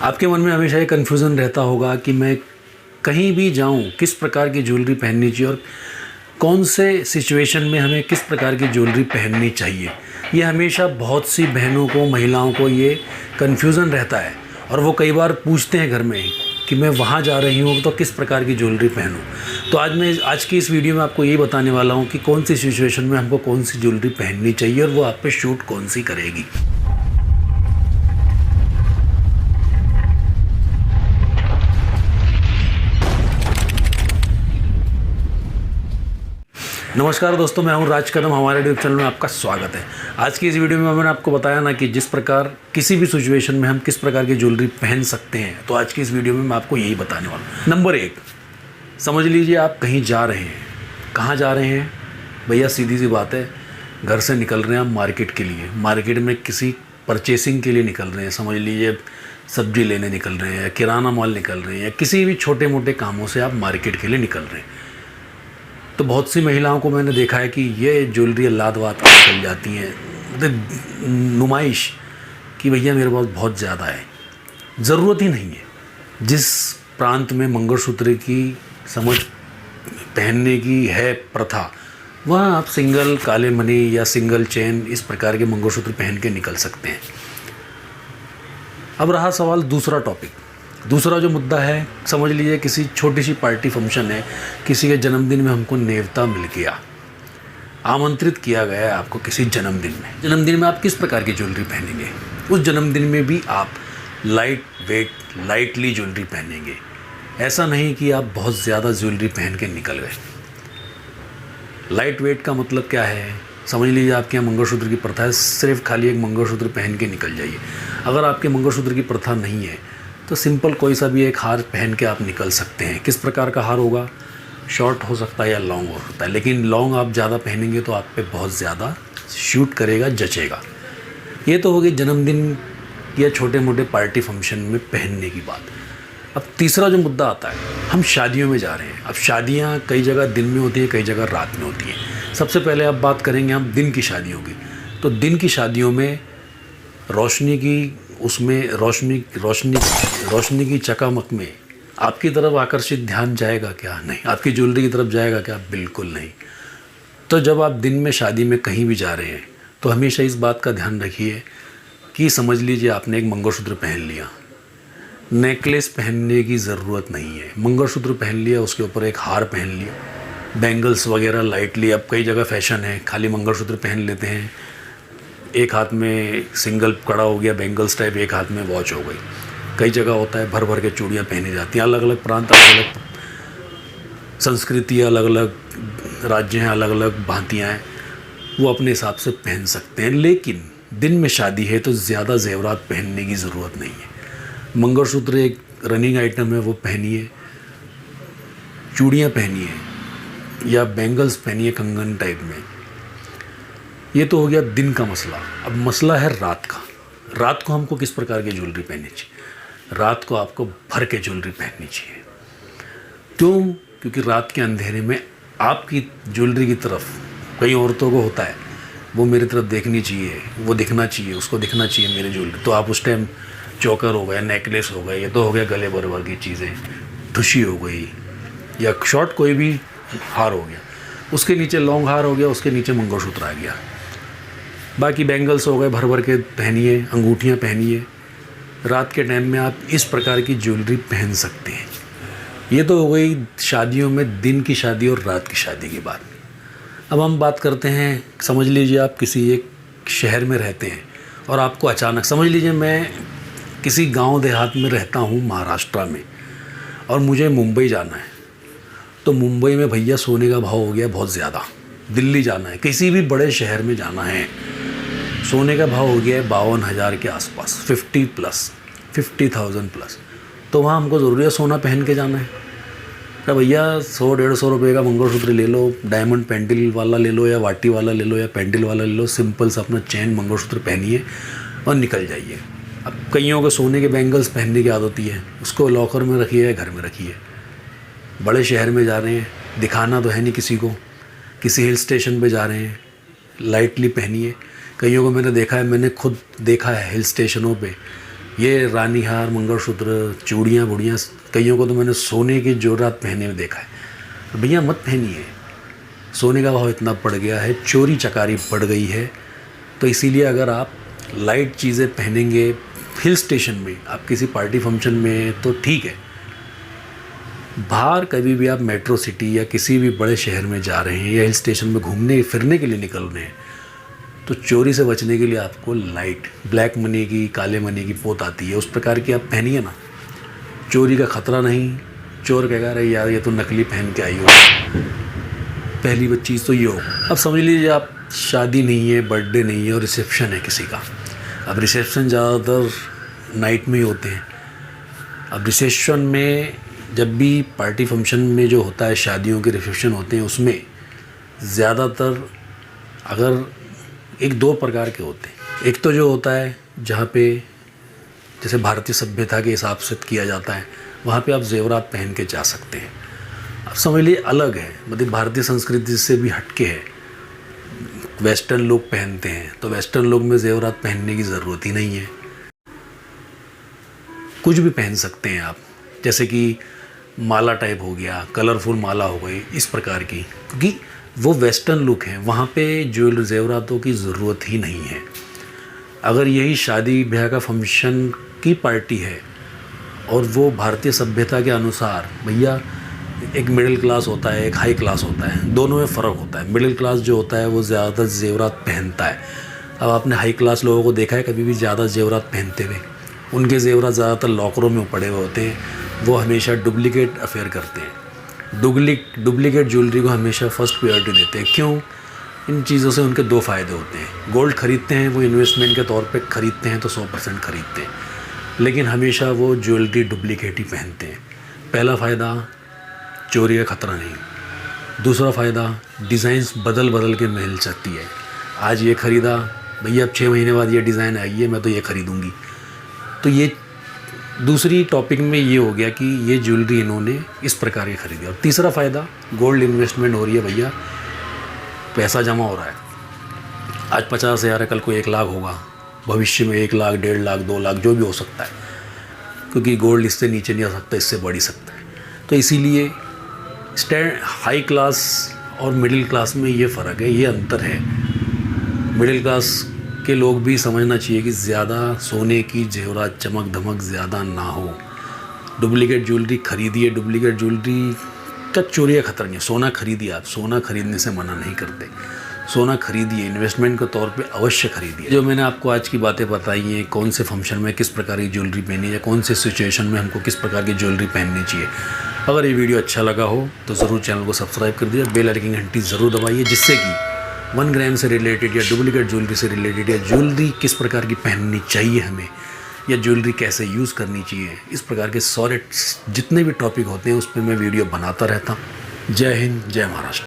आपके मन में हमेशा ये कन्फ्यूज़न रहता होगा कि मैं कहीं भी जाऊं किस प्रकार की ज्वेलरी पहननी चाहिए और कौन से सिचुएशन में हमें किस प्रकार की ज्वेलरी पहननी चाहिए। ये हमेशा बहुत सी बहनों को, महिलाओं को ये कन्फ्यूज़न रहता है और वो कई बार पूछते हैं घर में कि मैं वहाँ जा रही हूँ तो किस प्रकार की ज्वेलरी पहनूँ। तो आज की इस वीडियो में आपको यही बताने वाला हूँ कि कौन सी सिचुएशन में हमको कौन सी ज्वेलरी पहननी चाहिए और वो आप पे शूट कौन सी करेगी। नमस्कार दोस्तों, मैं हूं राज कदम। हमारे यूट्यूब चैनल में आपका स्वागत है। आज की इस वीडियो में मैंने आपको बताया ना कि जिस प्रकार किसी भी सिचुएशन में हम किस प्रकार की ज्वेलरी पहन सकते हैं, तो आज की इस वीडियो में मैं आपको यही बताने वाला हूं। नंबर 1, समझ लीजिए आप कहीं जा रहे हैं। कहाँ जा रहे हैं भैया? सीधी सी बात है, घर से निकल रहे हैं आप मार्केट के लिए। मार्केट में किसी परचेसिंग के लिए निकल रहे हैं। समझ लीजिए सब्जी लेने निकल रहे हैं या किराना माल निकल रहे हैं या किसी भी छोटे मोटे कामों से आप मार्केट के लिए निकल रहे हैं। तो बहुत सी महिलाओं को मैंने देखा है कि ये ज्वेलरी लादवाद कर निकल जाती हैं, मतलब नुमाइश कि भैया मेरे पास बहुत ज़्यादा है। ज़रूरत ही नहीं है। जिस प्रांत में मंगलसूत्र की समझ पहनने की है प्रथा, वहाँ आप सिंगल काले मनी या सिंगल चेन इस प्रकार के मंगलसूत्र पहन के निकल सकते हैं। अब रहा सवाल दूसरा टॉपिक। दूसरा जो मुद्दा है, समझ लीजिए किसी छोटी सी पार्टी फंक्शन है, किसी के जन्मदिन में हमको नेवता मिल गया, आमंत्रित किया गया है आपको किसी जन्मदिन में। जन्मदिन में आप किस प्रकार की ज्वेलरी पहनेंगे? उस जन्मदिन में भी आप लाइटली ज्वेलरी पहनेंगे। ऐसा नहीं कि आप बहुत ज़्यादा ज्वेलरी पहन के निकल गए। लाइट वेट का मतलब क्या है? समझ लीजिए आपके यहाँ मंगलसूत्र की प्रथा है, सिर्फ खाली एक मंगलसूत्र पहन के निकल जाइए। अगर आपके मंगलसूत्र की प्रथा नहीं है तो सिंपल कोई सा भी एक हार पहन के आप निकल सकते हैं। किस प्रकार का हार होगा? शॉर्ट हो सकता है या लॉन्ग हो सकता है, लेकिन लॉन्ग आप ज़्यादा पहनेंगे तो आप पे बहुत ज़्यादा शूट करेगा, जचेगा। ये तो हो गई जन्मदिन या छोटे मोटे पार्टी फंक्शन में पहनने की बात। अब तीसरा जो मुद्दा आता है, हम शादियों में जा रहे हैं। अब शादियाँ कई जगह दिन में होती हैं, कई जगह रात में होती हैं। सबसे पहले अब बात करेंगे हम दिन की शादियों की। तो दिन की शादियों में रोशनी की चकामक में आपकी तरफ आकर्षित ध्यान जाएगा क्या? नहीं। आपकी ज्वेलरी की तरफ जाएगा क्या? बिल्कुल नहीं। तो जब आप दिन में शादी में कहीं भी जा रहे हैं तो हमेशा इस बात का ध्यान रखिए कि समझ लीजिए आपने एक मंगलसूत्र पहन लिया, नेकलेस पहनने की ज़रूरत नहीं है। मंगलसूत्र पहन लिया, उसके ऊपर एक हार पहन लिया, बैंगल्स वगैरह लाइटली। अब कई जगह फैशन है, खाली मंगलसूत्र पहन लेते हैं, एक हाथ में सिंगल कड़ा हो गया बैंगल्स टाइप, एक हाथ में वॉच हो गई। कई जगह होता है भर भर के चूड़ियाँ पहनी जाती हैं। अलग अलग प्रांत, अलग अलग संस्कृतियाँ, अलग अलग राज्य हैं, अलग अलग भांतियाँ हैं, वो अपने हिसाब से पहन सकते हैं। लेकिन दिन में शादी है तो ज़्यादा जेवरात पहनने की ज़रूरत नहीं है। मंगलसूत्र एक रनिंग आइटम है, वो पहनिए, चूड़ियाँ पहनिए या बैंगल्स पहनिए कंगन टाइप में। ये तो हो गया दिन का मसला। अब मसला है रात का। रात को हमको किस प्रकार की ज्वेलरी पहननी चाहिए? रात को आपको भर के ज्वेलरी पहननी चाहिए। क्यों? क्योंकि रात के अंधेरे में आपकी ज्वेलरी की तरफ कई औरतों को होता है, वो मेरी तरफ देखनी चाहिए, वो दिखना चाहिए, उसको दिखना चाहिए मेरी ज्वेलरी। तो आप उस टाइम चोकर हो गया, नेकलेस हो गया, ये तो हो गया गले बरबर की चीज़ें, ठुशी हो गई या शॉर्ट कोई भी हार हो गया, उसके नीचे लॉन्ग हार हो गया, उसके नीचे मंगलसूत्र आ गया, बाकी बैंगल्स हो गए भर भर के पहनिए, अंगूठियाँ पहनिए। रात के टाइम में आप इस प्रकार की ज्वेलरी पहन सकते हैं। ये तो हो गई शादियों में दिन की शादी और रात की शादी की बात। अब हम बात करते हैं, समझ लीजिए आप किसी एक शहर में रहते हैं और आपको अचानक, समझ लीजिए मैं किसी गांव देहात में रहता हूँ महाराष्ट्र में और मुझे मुंबई जाना है। तो मुंबई में भैया सोने का भाव हो गया बहुत ज़्यादा। दिल्ली जाना है, किसी भी बड़े शहर में जाना है, सोने का भाव हो गया है 52,000 के आसपास, 50,000 प्लस। तो वहाँ हमको ज़रूरी है सोना पहन के जाना है। तो भैया 100-150 रुपये का मंगलसूत्र ले लो, डायमंड पेंडिल वाला ले लो या वाटी वाला ले लो या पेंडिल वाला ले लो, सिंपल सा अपना चैन मंगलसूत्र पहनिए और निकल जाइए। अब कईयों को सोने के बैंगल्स पहनने की आदत होती है, उसको लॉकर में रखिए या घर में रखिए। बड़े शहर में जा रहे हैं, दिखाना तो है नहीं किसी को, किसी हिल स्टेशन पे जा रहे हैं, लाइटली पहनिए। कईयों को मैंने देखा है, मैंने खुद देखा है हिल स्टेशनों पे ये रानी हार, मंगलसूत्र, चूड़ियाँ बुड़ियाँ, कईयों को तो मैंने सोने के जोरात पहने में देखा है। भैया मत पहनिए, सोने का भाव इतना बढ़ गया है, चोरी चकारी बढ़ गई है। तो इसीलिए अगर आप लाइट चीज़ें पहनेंगे हिल स्टेशन में, आप किसी पार्टी फंक्शन में, तो ठीक है। बाहर कभी भी आप मेट्रो सिटी या किसी भी बड़े शहर में जा रहे हैं या हिल स्टेशन में घूमने फिरने के लिए निकल रहे हैं, तो चोरी से बचने के लिए आपको लाइट ब्लैक मनी की, काले मनी की पोत आती है, उस प्रकार की आप पहनिए ना। चोरी का ख़तरा नहीं। चोर कहेगा अरे यार ये तो नकली पहन के आई हो। पहली चीज़ तो ये हो। अब समझ लीजिए आप शादी नहीं है, बर्थडे नहीं है और रिसेप्शन है किसी का। अब रिसेप्शन ज़्यादातर नाइट में ही होते हैं। अब रिसेप्शन में जब भी पार्टी फंक्शन में जो होता है, शादियों के रिसेप्शन होते हैं, उसमें ज़्यादातर अगर एक दो प्रकार के होते हैं। एक तो जो होता है जहाँ पे जैसे भारतीय सभ्यता के हिसाब से किया जाता है, वहाँ पे आप जेवरात पहन के जा सकते हैं। अब समझ लीजिए अलग है, मतलब भारतीय संस्कृति से भी हटके है। वेस्टर्न लोग पहनते हैं, तो वेस्टर्न लोग में जेवरात पहनने की ज़रूरत ही नहीं है। कुछ भी पहन सकते हैं आप, जैसे कि माला टाइप हो गया, कलरफुल माला हो गई, इस प्रकार की, क्योंकि वो वेस्टर्न लुक है, वहाँ पे ज्वेलरी जेवरातों की ज़रूरत ही नहीं है। अगर यही शादी ब्याह का फंक्शन की पार्टी है और वो भारतीय सभ्यता के अनुसार, भैया एक मिडिल क्लास होता है, एक हाई क्लास होता है, दोनों में फ़र्क होता है। मिडिल क्लास जो होता है वो ज़्यादातर जेवरात पहनता है। अब आपने हाई क्लास लोगों को देखा है कभी भी ज़्यादा जेवरात पहनते हुए? उनके जेवरात ज़्यादातर लॉकरों में पड़े हुए होते हैं। वो हमेशा डुप्लीकेट अफेयर करते हैं, डुप्लीकेट ज्वेलरी को हमेशा फर्स्ट प्रायोरिटी देते हैं। क्यों? इन चीज़ों से उनके दो फ़ायदे होते हैं। गोल्ड ख़रीदते हैं, वो इन्वेस्टमेंट के तौर पे ख़रीदते हैं तो 100% ख़रीदते हैं, लेकिन हमेशा वो ज्वेलरी डुप्लीकेट ही पहनते हैं। पहला फ़ायदा, चोरी का ख़तरा नहीं। दूसरा फ़ायदा, डिज़ाइंस बदल के मिल सकती है। आज ये ख़रीदा, भैया अब 6 महीने बाद ये डिज़ाइन आई है, मैं तो ये ख़रीदूँगी। तो ये दूसरी टॉपिक में ये हो गया कि ये ज्वेलरी इन्होंने इस प्रकार की ख़रीदी। और तीसरा फ़ायदा, गोल्ड इन्वेस्टमेंट हो रही है भैया, पैसा जमा हो रहा है। आज 50,000 है, कल को 1 लाख होगा, भविष्य में 1 लाख, 1.5 लाख, 2 लाख जो भी हो सकता है, क्योंकि गोल्ड इससे नीचे नहीं आ सकता, इससे बढ़ ही सकता है। तो इसीलिए हाई क्लास और मिडिल क्लास में ये फ़र्क है, ये अंतर है। मिडिल क्लास के लोग भी समझना चाहिए कि ज़्यादा सोने की जेवरात चमक धमक ज़्यादा ना हो। डुप्लीकेट ज्वेलरी खरीदिए, डुप्लीकेट ज्वेलरी का चोरी का खतरा नहीं है। सोना खरीदिए, आप सोना खरीदने से मना नहीं करते, सोना खरीदिए, इन्वेस्टमेंट के तौर पे अवश्य खरीदिए। जो मैंने आपको आज की बातें बताई हैं, कौन से फंक्शन में किस प्रकार की ज्वेलरी पहनी है, कौन से सिचुएशन में हमको किस प्रकार की ज्वेलरी पहननी चाहिए, अगर ये वीडियो अच्छा लगा हो तो ज़रूर चैनल को सब्सक्राइब कर दीजिए, बेल आइकन की घंटी ज़रूर दबाइए, जिससे कि 1 ग्राम से रिलेटेड या डुप्लीकेट ज्वेलरी से रिलेटेड या ज्वेलरी किस प्रकार की पहननी चाहिए हमें, या ज्वेलरी कैसे यूज़ करनी चाहिए, इस प्रकार के सारे जितने भी टॉपिक होते हैं उस पर मैं वीडियो बनाता रहता हूँ। जय हिंद, जय महाराष्ट्र।